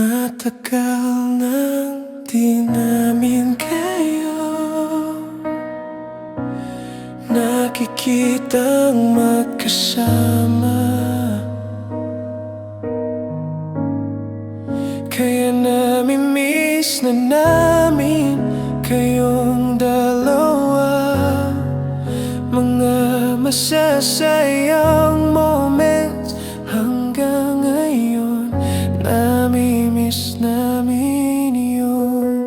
Matagal nang di namin kayo nakikitang magkasama, kaya nami-miss na namin kayong dalawa. Mga masasayang moments hanggang ngayon, nami-miss namin yun.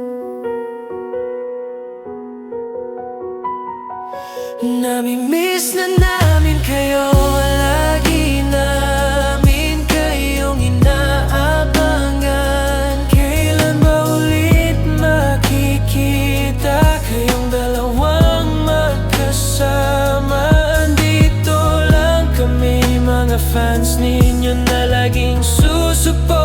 Nami-miss na namin kayo, lagi namin kayong inaabangan. Kailan ba ulit makikita kayong dalawang magkasama? Andito lang kami, mga fans ninyo na laging susuporta.